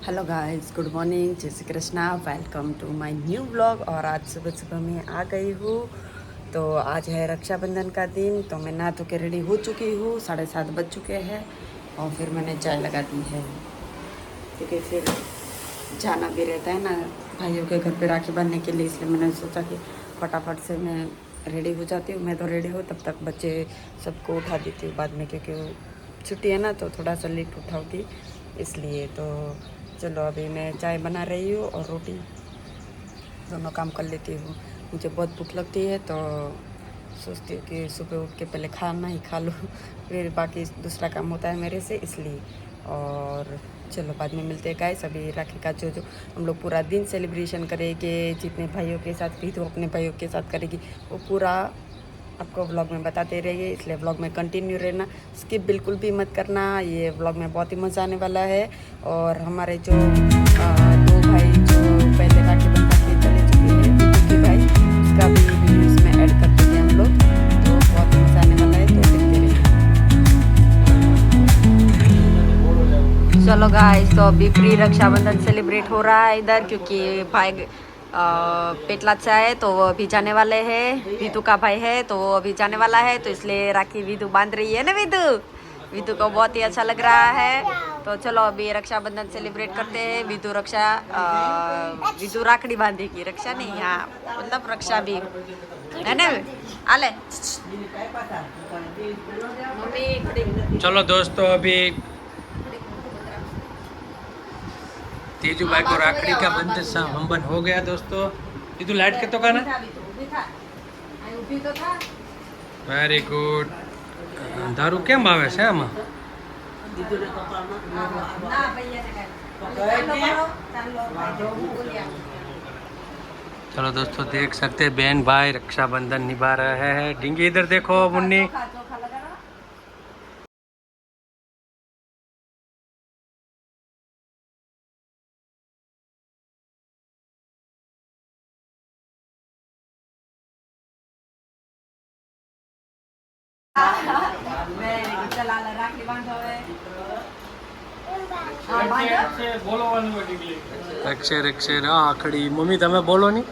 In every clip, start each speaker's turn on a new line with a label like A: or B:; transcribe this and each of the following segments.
A: Hello guys, good morning, जय Shri Krishna. Welcome to my new vlog. और आज सुबह सुबह मैं आ गई हूँ। तो आज है रक्षाबंधन का दिन। तो मैं नहा धो के रेडी हो चुकी हूँ, 7:30 बज चुके हैं। और फिर मैंने चाय लगा दी है, क्योंकि फिर जाना भी रहता है ना भाइयों के घर पे राखी बांधने के लिए। इसलिए मैंने सोचा कि फटाफट से मैं रेडी हो जाती हूँ। मैं तो रेडी हूँ, तब तक बच्चे सबको उठा देती हूँ बाद में, क्योंकि वो छुट्टी है ना, तो थोड़ा सा लेट उठाऊँगी इसलिए। तो चलो, अभी मैं चाय बना रही हूँ और रोटी, दोनों काम कर लेती हूँ। मुझे बहुत भूख लगती है, तो सोचती हूँ कि सुबह उठ के पहले खाना ही खा लूँ, फिर बाकी दूसरा काम होता है मेरे से, इसलिए। और चलो, बाद में मिलते हैं गाइस। अभी राखी का जो हम लोग पूरा दिन सेलिब्रेशन करेंगे, जितने भाइयों के साथ भी तो अपने भाइयों के साथ करेगी, वो पूरा आपको व्लॉग में बताते रहिए। इसलिए व्लॉग में कंटिन्यू रहना, स्किप बिल्कुल भी मत करना। ये व्लॉग में बहुत ही मज़ा आने वाला है। और हमारे जो दो भाई जो पहले राखी बंधन पे चले चुके हैं, विकी भाई, उसका भी वीडियो इसमें ऐड कर देंगे हम लोग। तो बहुत ही मज़ा आने वाला है, तो देखते रहिए। चलो गाइस, तो अभी प्री रक्षाबंधन सेलिब्रेट हो रहा है इधर, क्योंकि भाई पेटलाचा है, तो वो अभी जाने वाले हैं। विदु का भाई है, तो वो अभी जाने वाला है, तो इसलिए राखी विदु बांध रही है ना। विदु विदु को बहुत ही अच्छा लग रहा है। तो चलो, अभी रक्षाबंधन सेलिब्रेट करते हैं। विदु राखड़ी बांधेगी, रक्षा नहीं, हाँ मतलब रक्षा भी है ना। आले मम्मी।
B: चलो दोस्तों, अभी तेजू भाई को राखड़ी का बंधन हो गया दोस्तों। ये तो लाइट के तो का ना, वेरी गुड। दारू केम आवे છે આમાં? चलो दोस्तों, देख सकते हैं बहन भाई रक्षाबंधन निभा रहे हैं। डिंगी इधर देखो मुन्नी। રક્ષે રક્ષે રાખડી. મમ્મી તમે બોલો ની.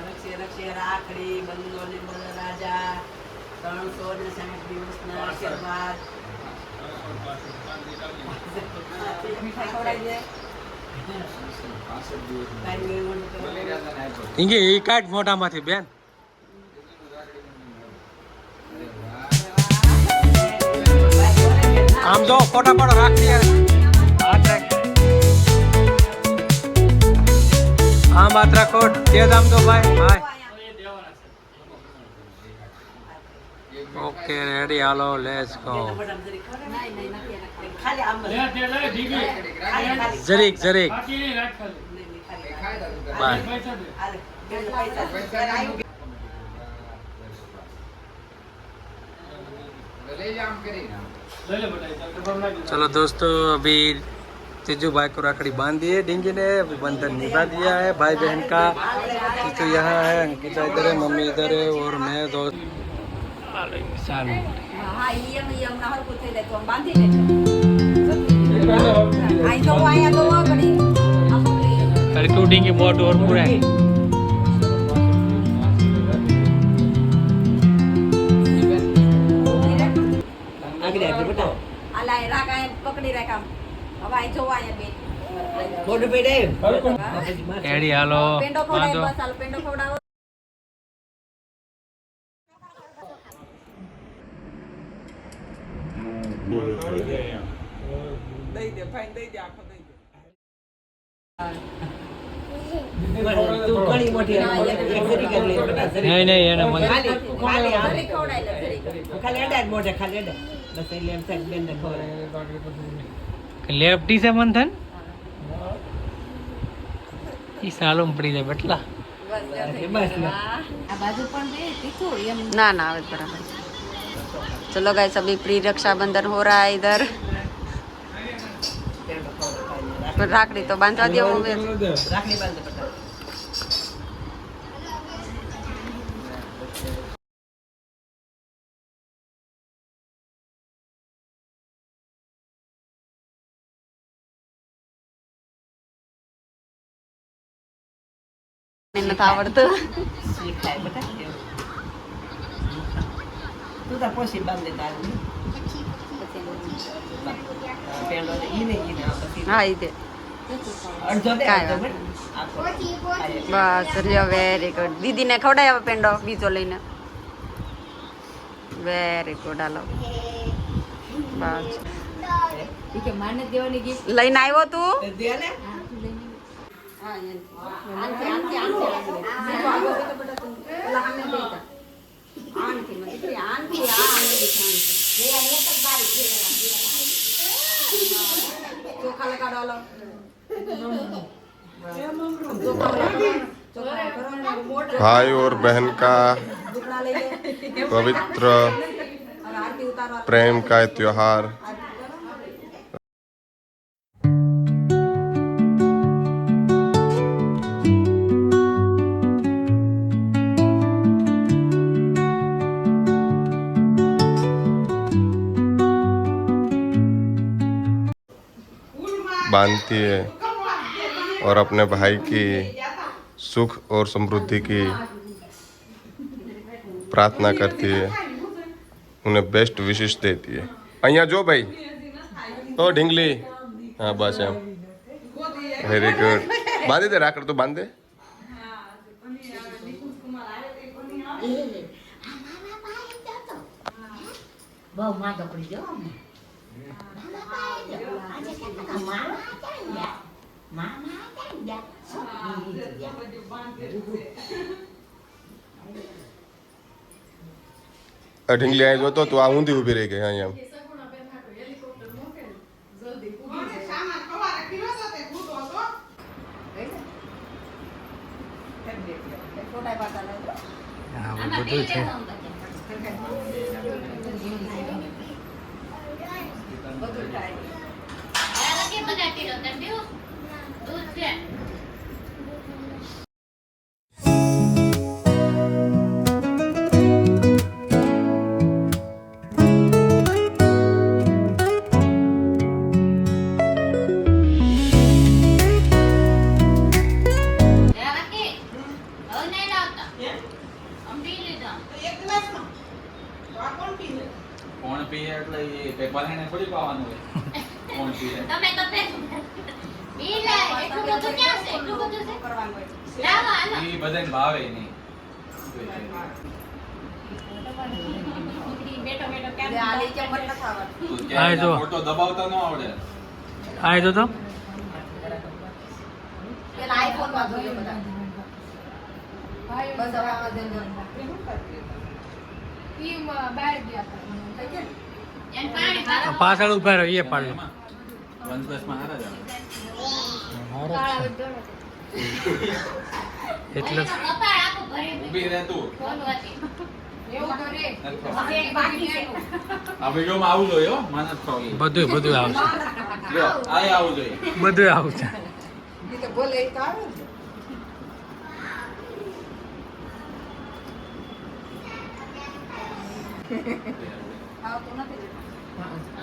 A: રક્ષે રક્ષે રાખડી બંધોને બળ રાજા, 360 દિવસના આશીર્વાદ. મીઠાઈ ખવડાવી દે.
B: ડીંગી એ કાઢ મોઢામાંથી બેન. આમ જો ફોટા પાડો રાખડી યાર. આમ હાથ રાખો. તેજ આમ દો ભાઈ. ભાઈ okay, ready, hello, let's go. જરીક જરીક બાય. चलो दोस्तों, अभी तेजू भाई को राखड़ी बांध दिए डिंगी ने, अभी बंधन निभा दिया है भाई बहन का। तो यहाँ है अंकिता इधर है, मम्मी इधर है, और मैं दोस्त। अरे क्यों डिंगी बहुत और पूरा है. એડી હાલો બાંધો.
A: દઈ દે ભાઈ, દઈ દે, આખો દઈ દે.
B: નહીં નહીં એને મને લેફ્ટી છે મંથન. ઈ સાલું પડી જાય બટલા.
A: ना ना बराबर. चलो गाइस, अभी प्री रक्षाबंधन हो रहा है इधर। राखड़ी तो बांधवा दिया, राखड़ी बांध નથી આવડતું.
C: શીખાય બધા તું તાર પછી બાંધે તારું પેલો ઈ ને પછી
A: હા ઈ તે
C: અડધો દે
A: કાંઈ
C: અડધો બસ
A: બસ લ્યો વેરી ગુડ. દીદીને ખવડાય હવે પેંડો બીજો લઈને. વેરી ગુડ હાલો બસ લઈને આવ્યો તું.
C: દે ને
A: ચોખા લગાડો હાલો.
D: भाई और बहन का पवित्र प्रेम का त्योहार बांधती है और अपने भाई की सुख और समृद्धि की प्रार्थना करती है, उन्हें बेस्ट विशेष देती है। અહીંયા જો ભાઈ તો ઢીંગલી હા બસ એમ વેરી ગુડ બાંધી દે રાખડ તો બાંધ દે
E: બહુ માં પડી જો
D: ઢીંગલી અહીં જોતો તું આ ઊંધી ઊભી રહી ગઈ અહીંયા
B: બધું છે.
F: કોણ પીએ એટલે એ પેપરને થોડી પાવાનું હોય. કોણ પીએ
E: તમે તો પી લે એટલું બધું ક્યાં છે એટલું બધું છે લાવો હાલો
F: એ બધાને ભાવે નહીં.
E: બેટો બેટો કેમ
F: તું
B: આ
F: ક્યાંય
B: જો.
F: ફોટો દબાવતા ન આવડે.
B: આ જો તો
E: એમ પાણી ભરો
B: પાછળ ઉભા રહ્યો એ પાડલો.
F: એમાં OnePlus-માં હારા જ આવે.
B: એટલે
E: તો કપાળ આખું ભરી
F: ઊભી રહે તું.
E: બોલવાથી એવું તો રે
F: નથી.
E: એક બાકી છે
F: આ વિડીયોમાં આવું જોઈએ હો, માનસ ખાવ ઈ.
B: બધું આવશે.
F: લ્યો, આય આવું જોઈએ.
B: બધું આવશે.
C: બોલે એ તો આવે ને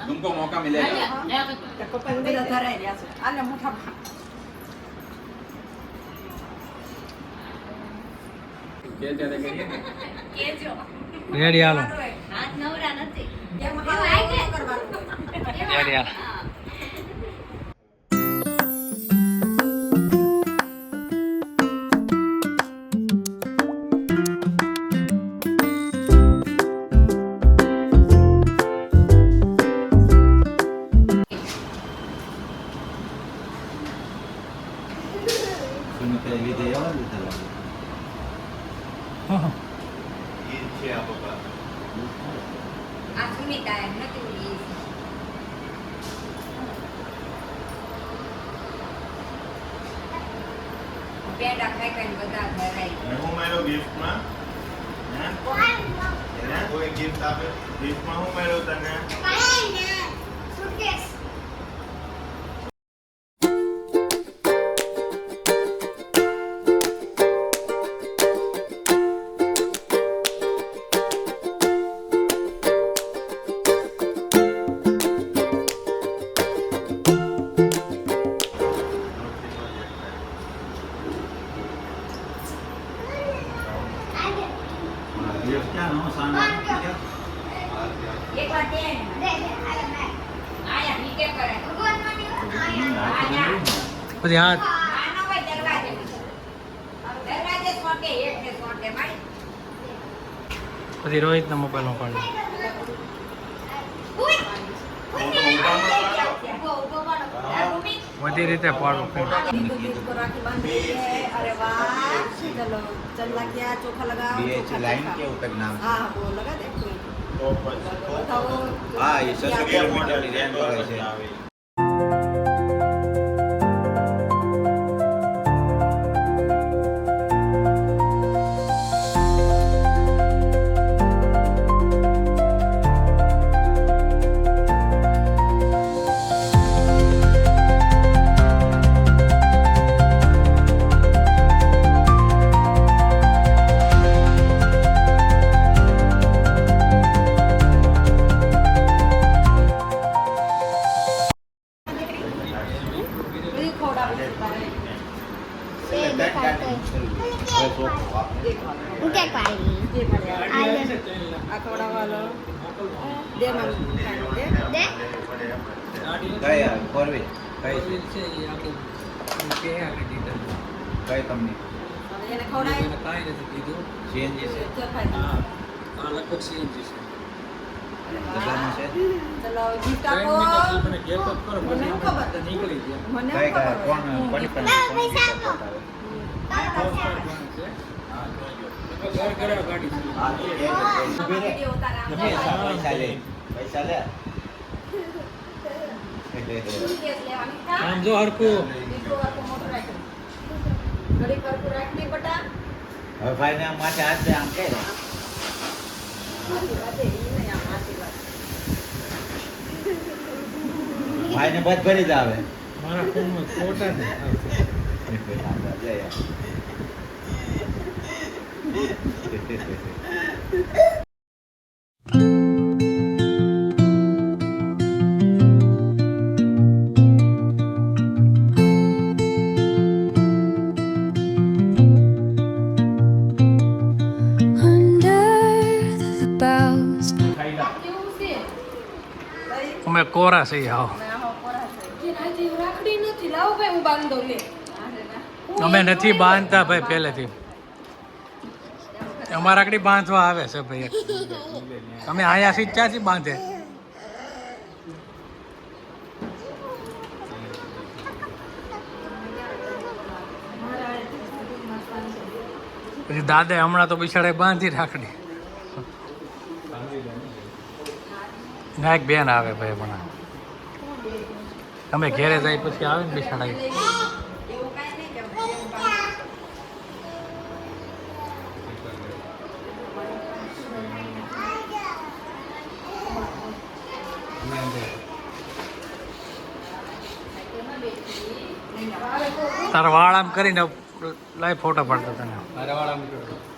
F: तुमको मौका मिलेगा.
A: બધા ધરાઈ રહ્યા છે. આને મોટા
F: કે ત્યારે કરીએ ને.
E: કેજો
B: રેડી હાલો.
E: હાથ નવરા નથી
A: એમ
E: એવું આઈ છે
B: રેડી હાલો.
F: સુમિત્રા એવી દે આવા લીધા લાગે.
E: આ સુમિતા એમ નથી ઉડી પેડા ખાઈ ખાઈને બધા ધરાય
D: હું મેળો ગિફ્ટમાં કોઈ ગિફ્ટ આપે ગિફ્ટમાં હું મેળો તને
B: પછી હાથ પછી રોહિતના મોબાઈલમાં પાડ્યું. બધી રીતે પાડવું
A: अरे वाह चलो चल लग गया चोखा लगाओ
G: बीएच लाइन के ऊपर नाम
A: हाँ वो लगा देखो बताओ
G: हाँ ये 600 किलोमीटर रेंज वाला है कई फॉरवे कई कई कंपनी सीएनजी से બધામાં છે
A: चलो गिफ्ट आपको મને ખબર
G: કઈ કઈ કોણ કોની પણ પૈસા લે
B: આમ જો હરકું
G: હવે ભાઈ ને આમ માથે હાથ દે આમ કે ભાઈ ને બધ ભરી જ આવે
B: મારા ફોનમાં ફોટા જ અમે કોરા છીએ આવો અમે નથી બાંધતા ભાઈ પહેલેથી અમારા રાખડી બાંધવા આવે છે ભાઈ અમે આયા થી ક્યાંથી બાંધે પછી દાદા હમણાં તો બિચારે બાંધી રાખડી ના એક બેન આવે ભાઈ હમણાં અમે ઘેરે જાય પછી આવે ને બિચારા તારા વાળ આમ કરીને લાઈ ફોટો પાડતો તને
F: મારા વાળા